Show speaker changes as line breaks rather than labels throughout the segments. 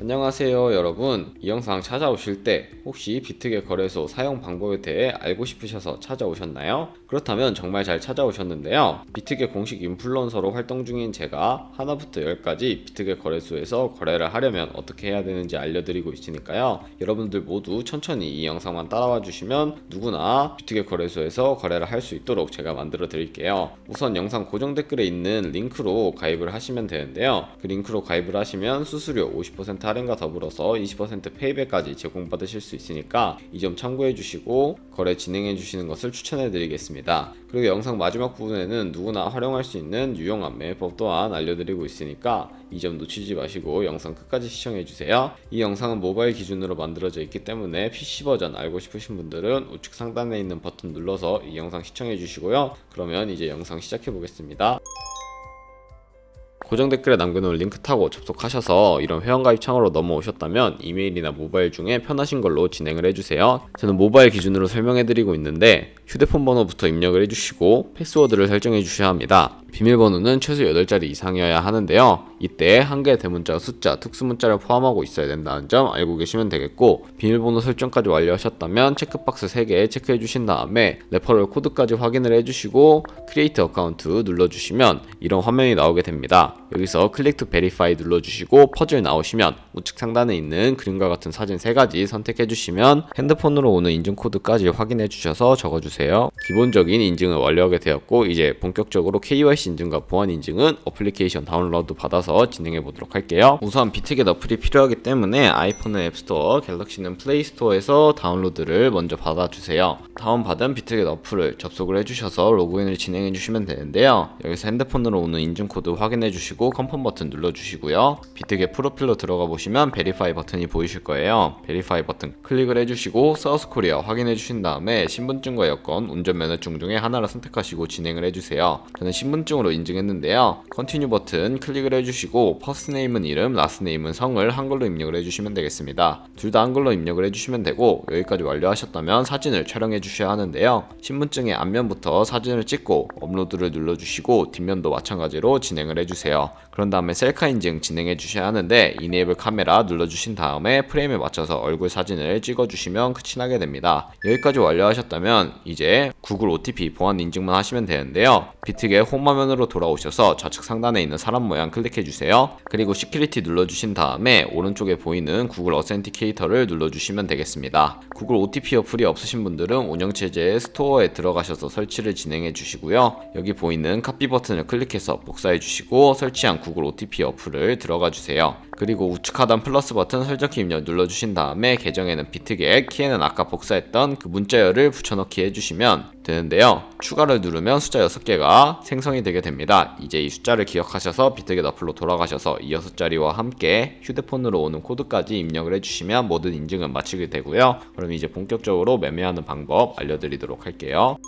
안녕하세요 여러분. 이 영상 찾아오실 때 혹시 비트겟 거래소 사용 방법에 대해 알고 싶으셔서 찾아오셨나요? 그렇다면 정말 잘 찾아오셨는데요. 비트겟 공식 인플루언서로 활동 중인 제가 하나부터 10까지 비트겟 거래소에서 거래를 하려면 어떻게 해야 되는지 알려드리고 있으니까요. 여러분들 모두 천천히 이 영상만 따라와 주시면 누구나 비트겟 거래소에서 거래를 할 수 있도록 제가 만들어 드릴게요. 우선 영상 고정 댓글에 있는 링크로 가입을 하시면 되는데요. 그 링크로 가입을 하시면 수수료 50% 할인과 더불어서 20% 페이백까지 제공받으실 수 있으니까 이 점 참고해 주시고 거래 진행해 주시는 것을 추천해 드리겠습니다. 그리고 영상 마지막 부분에는 누구나 활용할 수 있는 유용한 매매법 또한 알려드리고 있으니까 이 점 놓치지 마시고 영상 끝까지 시청해 주세요. 이 영상은 모바일 기준으로 만들어져 있기 때문에 PC 버전 알고 싶으신 분들은 우측 상단에 있는 버튼 눌러서 이 영상 시청해 주시고요. 그러면 이제 영상 시작해 보겠습니다. 고정 댓글에 남겨놓은 링크 타고 접속하셔서 이런 회원가입 창으로 넘어오셨다면 이메일이나 모바일 중에 편하신 걸로 진행을 해주세요. 저는 모바일 기준으로 설명해드리고 있는데 휴대폰 번호부터 입력을 해주시고 패스워드를 설정해 주셔야 합니다. 비밀번호는 최소 8자리 이상이어야 하는데요. 이때 한개 대문자, 숫자, 특수문자를 포함하고 있어야 된다는 점 알고 계시면 되겠고, 비밀번호 설정까지 완료하셨다면 체크박스 3개 체크해 주신 다음에 레퍼럴 코드까지 확인을 해주시고 크리에이트 어카운트 눌러주시면 이런 화면이 나오게 됩니다. 여기서 클릭 투 베리파이 눌러주시고 퍼즐 나오시면 우측 상단에 있는 그림과 같은 사진 3가지 선택해 주시면 핸드폰으로 오는 인증 코드까지 확인해 주셔서 적어주세요. 기본적인 인증을 완료하게 되었고, 이제 본격적으로 KYC 인증과 보안 인증은 어플리케이션 다운로드 받아서 진행해 보도록 할게요. 우선 비트겟 어플이 필요하기 때문에 아이폰은 앱스토어, 갤럭시는 플레이스토어에서 다운로드를 먼저 받아주세요. 다운받은 비트겟 어플을 접속을 해주셔서 로그인을 진행해 주시면 되는데요. 여기서 핸드폰으로 오는 인증 코드 확인해 주시고 컨펌 버튼 눌러주시고요. 비트겟 프로필로 들어가 보시면 베리파이 버튼이 보이실 거예요. 베리파이 버튼 클릭을 해주시고 사우스 코리아 확인해 주신 다음에 신분증과 여권, 운전면허증 중에 하나를 선택하시고 진행을 해주세요. 저는 신분증으로 인증했는데요. 컨티뉴 버튼 클릭을 해주시고 퍼스트네임은 이름, 라스트네임은 성을 한글로 입력을 해주시면 되겠습니다. 둘 다 한글로 입력을 해주시면 되고, 여기까지 완료하셨다면 사진을 촬영해 주셔야 하는데요. 신분증의 앞면부터 사진을 찍고 업로드를 눌러주시고 뒷면도 마찬가지로 진행을 해주세요. 그런 다음에 셀카 인증 진행해 주셔야 하는데 이네이블 카메라 눌러주신 다음에 프레임에 맞춰서 얼굴 사진을 찍어주시면 끝이 나게 됩니다. 여기까지 완료하셨다면 이제 구글 OTP 보안 인증만 하시면 되는데요. 비트겟 홈 화면으로 돌아오셔서 좌측 상단에 있는 사람 모양 클릭해 주세요. 그리고 시큐리티 눌러주신 다음에 오른쪽에 보이는 구글 어센티케이터를 눌러주시면 되겠습니다. 구글 OTP 어플이 없으신 분들은 운영체제 스토어에 들어가셔서 설치를 진행해 주시고요. 여기 보이는 카피 버튼을 클릭해서 복사해 주시고 설치한 구글 OTP 어플을 들어가 주세요. 그리고 우측 하단 플러스 버튼 설정키 입력 눌러주신 다음에 계정에는 비트겟, 키에는 아까 복사했던 그 문자열을 붙여넣기 해주시면 되는데요. 추가를 누르면 숫자 6개가 생성이 되게 됩니다. 이제 이 숫자를 기억하셔서 비트겟 어플로 돌아가셔서 이 6자리와 함께 휴대폰으로 오는 코드까지 입력을 해주시면 모든 인증은 마치게 되고요. 그럼 이제 본격적으로 매매하는 방법 알려드리도록 할게요.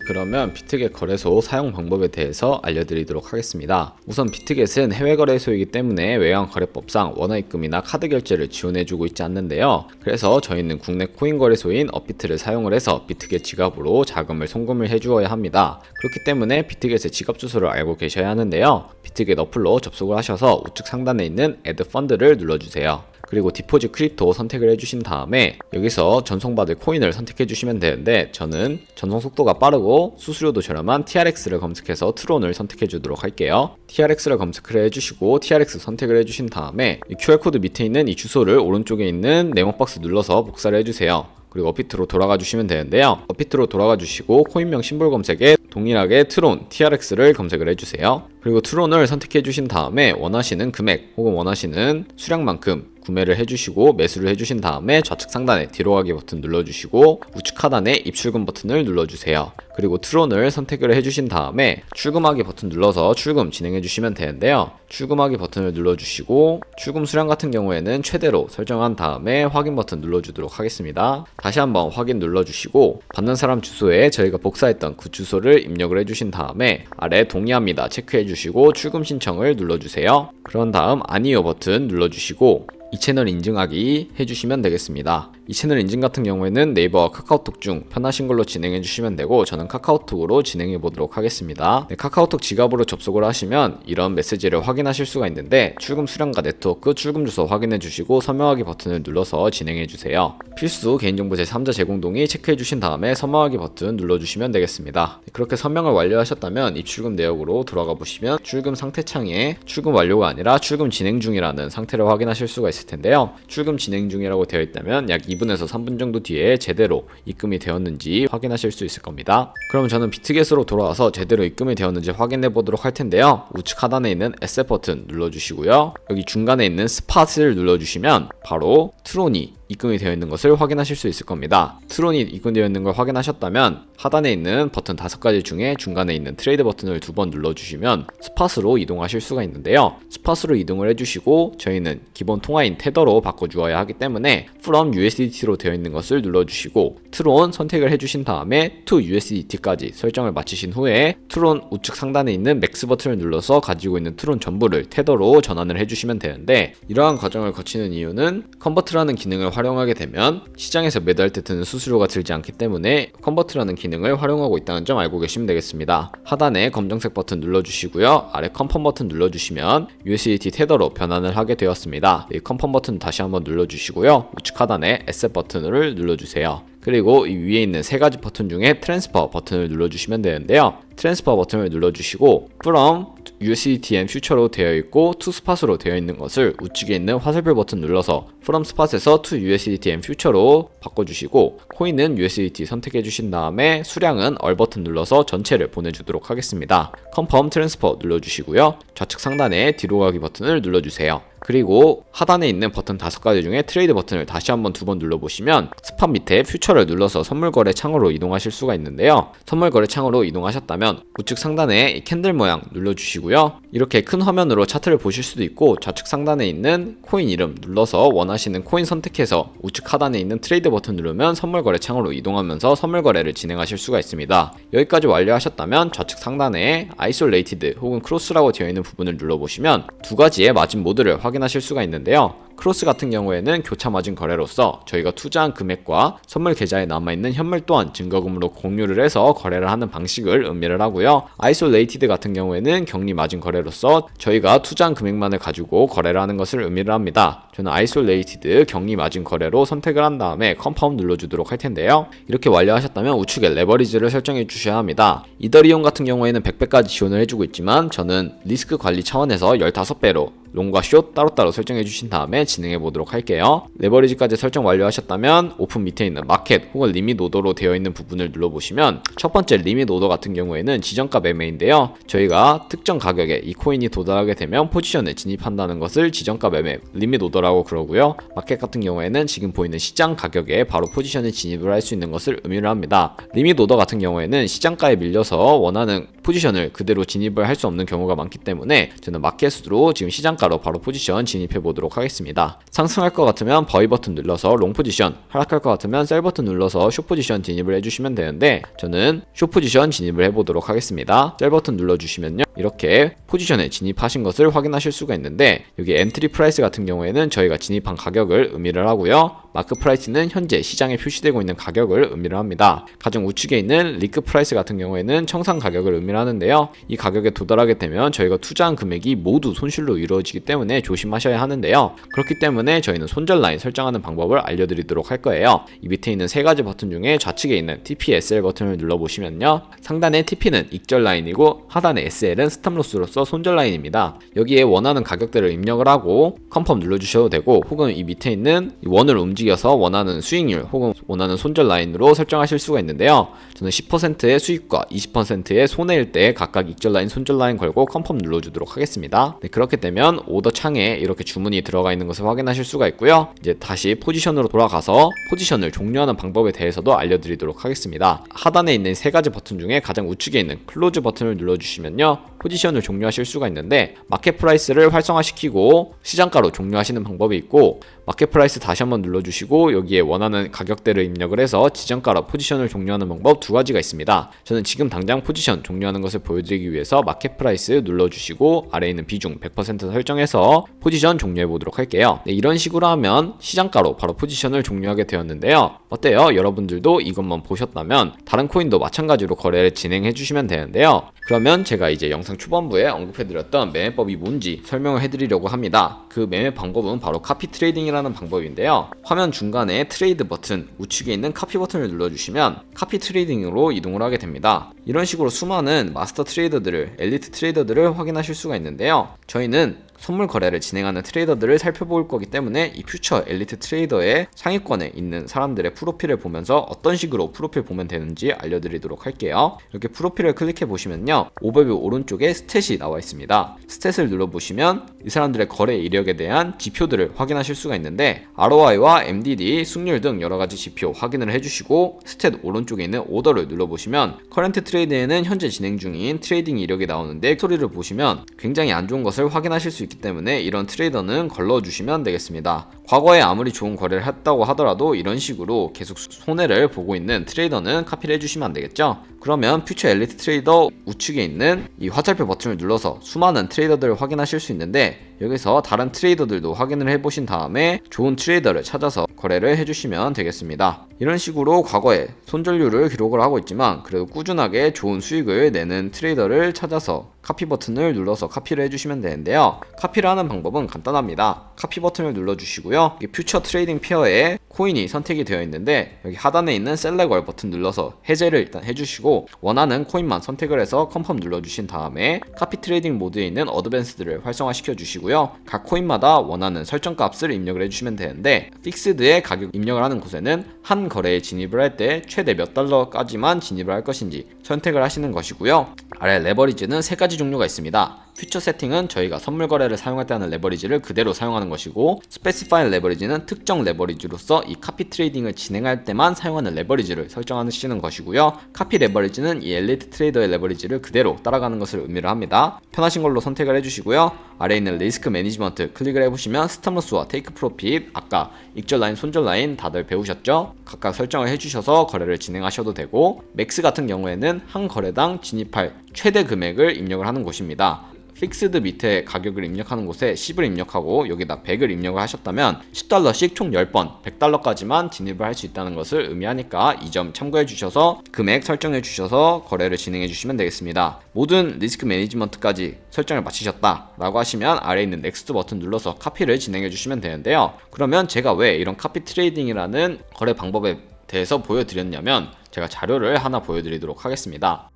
그러면 비트겟 거래소 사용 방법에 대해서 알려드리도록 하겠습니다. 우선 비트겟은 해외 거래소이기 때문에 외환 거래법상 원화입금이나 카드 결제를 지원해주고 있지 않는데요. 그래서 저희는 국내 코인 거래소인 업비트를 사용을 해서 비트겟 지갑으로 자금을 송금을 해주어야 합니다. 그렇기 때문에 비트겟의 지갑 주소를 알고 계셔야 하는데요. 비트겟 어플로 접속을 하셔서 우측 상단에 있는 Add Fund를 눌러주세요. 그리고 디포짓 크립토 선택을 해주신 다음에 여기서 전송받을 코인을 선택해 주시면 되는데, 저는 전송 속도가 빠르고 수수료도 저렴한 TRX를 검색해서 트론을 선택해 주도록 할게요. TRX를 검색을 해주시고 TRX 선택을 해주신 다음에 이 QR코드 밑에 있는 이 주소를 오른쪽에 있는 네모박스 눌러서 복사를 해주세요. 그리고 업비트로 돌아가 주시면 되는데요. 업비트로 돌아가 주시고 코인명 심볼 검색에 동일하게 트론, TRX를 검색을 해주세요. 그리고 트론을 선택해 주신 다음에 원하시는 금액 혹은 원하시는 수량만큼 구매를 해주시고 매수를 해주신 다음에 좌측 상단에 뒤로 가기 버튼 눌러주시고 우측 하단에 입출금 버튼을 눌러주세요. 그리고 트론을 선택을 해주신 다음에 출금하기 버튼 눌러서 출금 진행해 주시면 되는데요. 출금하기 버튼을 눌러주시고 출금 수량 같은 경우에는 최대로 설정한 다음에 확인 버튼 눌러주도록 하겠습니다. 다시 한번 확인 눌러주시고 받는 사람 주소에 저희가 복사했던 그 주소를 입력을 해주신 다음에 아래 동의합니다 체크해 주시고 출금 신청을 눌러주세요. 그런 다음 아니요 버튼 눌러주시고 이 채널 인증하기 해주시면 되겠습니다. 이 채널 인증 같은 경우에는 네이버와 카카오톡 중 편하신 걸로 진행해 주시면 되고 저는 카카오톡으로 진행해 보도록 하겠습니다. 네, 카카오톡 지갑으로 접속을 하시면 이런 메시지를 확인하실 수가 있는데 출금 수량과 네트워크, 출금 주소 확인해 주시고 서명하기 버튼을 눌러서 진행해 주세요. 필수 개인정보 제3자 제공 동의 체크해 주신 다음에 서명하기 버튼 눌러주시면 되겠습니다. 네, 그렇게 서명을 완료하셨다면 입출금 내역으로 돌아가 보시면 출금 상태 창에 출금 완료가 아니라 출금 진행 중이라는 상태를 확인하실 수가 있을 텐데요. 출금 진행 중이라고 되어 있다면 약 2분에서 3분 정도 뒤에 제대로 입금이 되었는지 확인하실 수 있을 겁니다. 그럼 저는 비트겟으로 돌아와서 제대로 입금이 되었는지 확인해 보도록 할 텐데요. 우측 하단에 있는 에셋 버튼 눌러주시고요. 여기 중간에 있는 스팟을 눌러주시면 바로 트론이 입금이 되어 있는 것을 확인하실 수 있을 겁니다. 트론이 입금되어 있는 걸 확인하셨다면 하단에 있는 버튼 5가지 중에 중간에 있는 트레이드 버튼을 2번 눌러주시면 스팟으로 이동하실 수가 있는데요. 스팟으로 이동을 해주시고 저희는 기본 통화인 테더로 바꿔주어야 하기 때문에 from USDT로 되어 있는 것을 눌러주시고 트론 선택을 해주신 다음에 to USDT까지 설정을 마치신 후에 트론 우측 상단에 있는 맥스 버튼을 눌러서 가지고 있는 트론 전부를 테더로 전환을 해주시면 되는데 이러한 과정을 거치는 이유는 컨버트라는 기능을 활용하게 되면 시장에서 매도할 때 드는 수수료가 들지 않기 때문에 컨버트라는 기능을 활용하고 있다는 점 알고 계시면 되겠습니다. 하단에 검정색 버튼 눌러주시고요. 아래 컨펌 버튼 눌러주시면 USDT 테더로 변환을 하게 되었습니다. 이 컨펌 버튼 다시 한번 눌러주시고요. 우측 하단에 에셋 버튼을 눌러주세요. 그리고 이 위에 있는 3가지 버튼 중에 트랜스퍼 버튼을 눌러주시면 되는데요. 트랜스퍼 버튼을 눌러주시고 from USDT and Future로 되어 있고 to Spot으로 되어 있는 것을 우측에 있는 화살표 버튼 눌러서 from Spot에서 to USDT and Future로 바꿔주시고 코인은 USDT 선택해 주신 다음에 수량은 all 버튼 눌러서 전체를 보내주도록 하겠습니다. Confirm Transfer 눌러주시고요. 좌측 상단에 뒤로 가기 버튼을 눌러주세요. 그리고 하단에 있는 버튼 5가지 중에 트레이드 버튼을 다시 한번 2번 눌러보시면 스팟 밑에 퓨처를 눌러서 선물거래 창으로 이동하실 수가 있는데요. 선물거래 창으로 이동하셨다면 우측 상단에 이 캔들 모양 눌러주시고요. 이렇게 큰 화면으로 차트를 보실 수도 있고 좌측 상단에 있는 코인 이름 눌러서 원하시는 코인 선택해서 우측 하단에 있는 트레이드 버튼 누르면 선물거래 창으로 이동하면서 선물거래를 진행하실 수가 있습니다. 여기까지 완료하셨다면 좌측 상단에 Isolated 혹은 Cross라고 되어 있는 부분을 눌러보시면 2가지의 마진 모드를 확인하실 수가 있는데요. 크로스 같은 경우에는 교차 마진 거래로서 저희가 투자한 금액과 선물 계좌에 남아있는 현물 또한 증거금으로 공유를 해서 거래를 하는 방식을 의미를 하고요. 아이솔레이티드 같은 경우에는 격리 마진 거래로서 저희가 투자한 금액만을 가지고 거래를 하는 것을 의미를 합니다. 저는 아이솔레이티드 격리 마진 거래로 선택을 한 다음에 컴파움 눌러주도록 할 텐데요. 이렇게 완료하셨다면 우측에 레버리지를 설정해 주셔야 합니다. 이더리움 같은 경우에는 100배까지 지원을 해주고 있지만 저는 리스크 관리 차원에서 15배로 롱과 숏 따로따로 설정해 주신 다음에 진행해 보도록 할게요. 레버리지까지 설정 완료하셨다면 오픈 밑에 있는 마켓 혹은 리밋 오더로 되어 있는 부분을 눌러보시면 첫 번째 리밋 오더 같은 경우에는 지정가 매매인데요. 저희가 특정 가격에 이 코인이 도달하게 되면 포지션에 진입한다는 것을 지정가 매매 리밋 오더라고 그러고요. 마켓 같은 경우에는 지금 보이는 시장 가격에 바로 포지션에 진입을 할 수 있는 것을 의미를 합니다. 리밋 오더 같은 경우에는 시장가에 밀려서 원하는 포지션을 그대로 진입을 할 수 없는 경우가 많기 때문에 저는 마켓으로 지금 시장가로 바로 포지션 진입해 보도록 하겠습니다. 상승할 것 같으면 버이 버튼 눌러서 롱 포지션, 하락할 것 같으면 셀 버튼 눌러서 숏 포지션 진입을 해주시면 되는데 저는 숏 포지션 진입을 해보도록 하겠습니다. 셀 버튼 눌러주시면요. 이렇게 포지션에 진입하신 것을 확인하실 수가 있는데 여기 엔트리 프라이스 같은 경우에는 저희가 진입한 가격을 의미를 하고요. 마크 프라이스는 현재 시장에 표시되고 있는 가격을 의미를 합니다. 가장 우측에 있는 리크 프라이스 같은 경우에는 청산 가격을 의미를 하는데요. 이 가격에 도달하게 되면 저희가 투자한 금액이 모두 손실로 이루어지기 때문에 조심하셔야 하는데요. 그렇기 때문에 저희는 손절 라인 설정하는 방법을 알려드리도록 할 거예요. 이 밑에 있는 3가지 버튼 중에 좌측에 있는 TP, SL 버튼을 눌러보시면요. 상단의 TP는 익절 라인이고 하단의 SL은 스탑로스로서 손절 라인입니다. 여기에 원하는 가격대를 입력을 하고 컨펌 눌러주셔도 되고 혹은 이 밑에 있는 원을 움직여서 원하는 수익률 혹은 원하는 손절 라인으로 설정하실 수가 있는데요. 저는 10%의 수익과 20%의 손해일 때 각각 익절 라인, 손절 라인 걸고 컨펌 눌러주도록 하겠습니다. 네, 그렇게 되면 오더 창에 이렇게 주문이 들어가 있는 것을 확인하실 수가 있고요. 이제 다시 포지션으로 돌아가서 포지션을 종료하는 방법에 대해서도 알려드리도록 하겠습니다. 하단에 있는 3가지 버튼 중에 가장 우측에 있는 클로즈 버튼을 눌러주시면요. 포지션을 종료하실 수가 있는데, 마켓 프라이스를 활성화시키고 시장가로 종료하시는 방법이 있고, 마켓 프라이스 다시 한번 눌러주시고 여기에 원하는 가격대를 입력을 해서 지정가로 포지션을 종료하는 방법 두 가지가 있습니다. 저는 지금 당장 포지션 종료하는 것을 보여드리기 위해서 마켓 프라이스 눌러주시고 아래에 있는 비중 100% 설정해서 포지션 종료해 보도록 할게요. 네, 이런 식으로 하면 시장가로 바로 포지션을 종료하게 되었는데요. 어때요? 여러분들도 이것만 보셨다면 다른 코인도 마찬가지로 거래를 진행해 주시면 되는데요. 그러면 제가 이제 영상 초반부에 언급해드렸던 매매법이 뭔지 설명을 해드리려고 합니다. 그 매매 방법은 바로 카피 트레이딩이라는 방법인데요. 화면 중간에 트레이드 버튼, 우측에 있는 카피 버튼을 눌러주시면 카피 트레이딩으로 이동을 하게 됩니다. 이런 식으로 수많은 마스터 트레이더들을, 엘리트 트레이더들을 확인하실 수가 있는데요. 저희는 선물 거래를 진행하는 트레이더들을 살펴볼 거기 때문에 이 퓨처 엘리트 트레이더의 상위권에 있는 사람들의 프로필을 보면서 어떤 식으로 프로필 보면 되는지 알려드리도록 할게요. 이렇게 프로필을 클릭해 보시면요, 오버뷰 오른쪽에 스탯이 나와 있습니다. 스탯을 눌러보시면 이 사람들의 거래 이력에 대한 지표들을 확인하실 수가 있는데, ROI와 MDD, 승률 등 여러가지 지표 확인을 해주시고, 스탯 오른쪽에 있는 오더를 눌러보시면 커런트 트레이드에는 현재 진행 중인 트레이딩 이력이 나오는데, 소리를 보시면 굉장히 안 좋은 것을 확인하실 수 있기 때문에 이런 트레이더는 걸러주시면 되겠습니다. 과거에 아무리 좋은 거래를 했다고 하더라도 이런 식으로 계속 손해를 보고 있는 트레이더는 카피를 해주시면 안 되겠죠? 그러면 퓨처 엘리트 트레이더 우측에 있는 이 화살표 버튼을 눌러서 수많은 트레이더들을 확인하실 수 있는데, 여기서 다른 트레이더들도 확인을 해보신 다음에 좋은 트레이더를 찾아서 거래를 해주시면 되겠습니다. 이런 식으로 과거에 손절률을 기록을 하고 있지만 그래도 꾸준하게 좋은 수익을 내는 트레이더를 찾아서 카피 버튼을 눌러서 카피를 해주시면 되는데요. 카피를 하는 방법은 간단합니다. 카피 버튼을 눌러주시고요, 퓨처 트레이딩 페어에 코인이 선택이 되어 있는데 여기 하단에 있는 셀렉 월 버튼 눌러서 해제를 일단 해주시고 원하는 코인만 선택을 해서 컨펌 눌러주신 다음에 카피 트레이딩 모드에 있는 어드밴스드를 활성화시켜 주시고요, 각 코인마다 원하는 설정 값을 입력을 해주시면 되는데, 픽스드의 가격 입력을 하는 곳에는 한 거래에 진입을 할 때 최대 몇 달러까지만 진입을 할 것인지 선택을 하시는 것이고요. 아래 레버리지는 세 가지 종류가 있습니다. 퓨처 세팅은 저희가 선물 거래를 사용할 때 하는 레버리지를 그대로 사용하는 것이고, 스페시파이 레버리지는 특정 레버리지로서 이 카피 트레이딩을 진행할 때만 사용하는 레버리지를 설정하시는 것이고요, 카피 레버리지는 이 엘리트 트레이더의 레버리지를 그대로 따라가는 것을 의미를 합니다. 편하신 걸로 선택을 해주시고요, 아래에 있는 리스크 매니지먼트 클릭을 해보시면 스탑로스와 테이크 프로핏, 아까 익절 라인, 손절 라인 다들 배우셨죠? 각각 설정을 해주셔서 거래를 진행하셔도 되고, 맥스 같은 경우에는 한 거래당 진입할 최대 금액을 입력을 하는 곳입니다. 픽스드 밑에 가격을 입력하는 곳에 10을 입력하고 여기다 100을 입력을 하셨다면 10달러씩 총 10번 100달러까지만 진입을 할 수 있다는 것을 의미하니까 이 점 참고해 주셔서 금액 설정해 주셔서 거래를 진행해 주시면 되겠습니다. 모든 리스크 매니지먼트까지 설정을 마치셨다 라고 하시면 아래에 있는 넥스트 버튼 눌러서 카피를 진행해 주시면 되는데요. 그러면 제가 왜 이런 카피 트레이딩이라는 거래 방법에 대해서 보여드렸냐면, 제가 자료를 하나 보여드리도록 하겠습니다.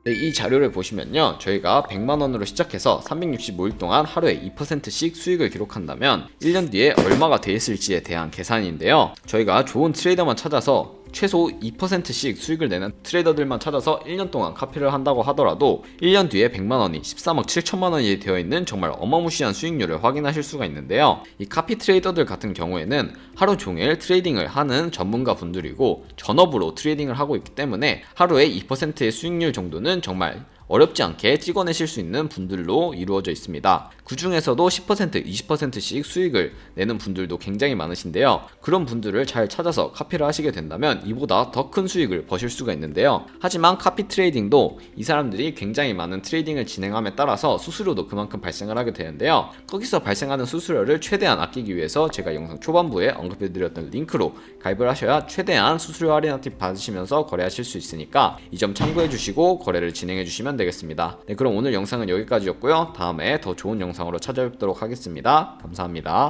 네, 이 자료를 보시면요, 저희가 100만원으로 시작해서 365일 동안 하루에 2%씩 수익을 기록한다면 1년 뒤에 얼마가 돼 있을지에 대한 계산인데요, 저희가 좋은 트레이더만 찾아서 최소 2%씩 수익을 내는 트레이더들만 찾아서 1년 동안 카피를 한다고 하더라도 1년 뒤에 100만원이 13억 7천만원이 되어 있는 정말 어마무시한 수익률을 확인하실 수가 있는데요, 이 카피 트레이더들 같은 경우에는 하루 종일 트레이딩을 하는 전문가 분들이고 전업으로 트레이딩을 하고 있기 때문에 하루에 2%의 수익률 정도는 정말 어렵지 않게 찍어내실 수 있는 분들로 이루어져 있습니다. 그 중에서도 10%, 20%씩 수익을 내는 분들도 굉장히 많으신데요, 그런 분들을 잘 찾아서 카피를 하시게 된다면 이보다 더 큰 수익을 버실 수가 있는데요, 하지만 카피 트레이딩도 이 사람들이 굉장히 많은 트레이딩을 진행함에 따라서 수수료도 그만큼 발생을 하게 되는데요, 거기서 발생하는 수수료를 최대한 아끼기 위해서 제가 영상 초반부에 언급해드렸던 링크로 가입을 하셔야 최대한 수수료 할인 팁 받으시면서 거래하실 수 있으니까 이 점 참고해 주시고 거래를 진행해 주시면 되겠습니다. 네, 그럼 오늘 영상은 여기까지였고요. 다음에 더 좋은 영상으로 찾아뵙도록 하겠습니다. 감사합니다.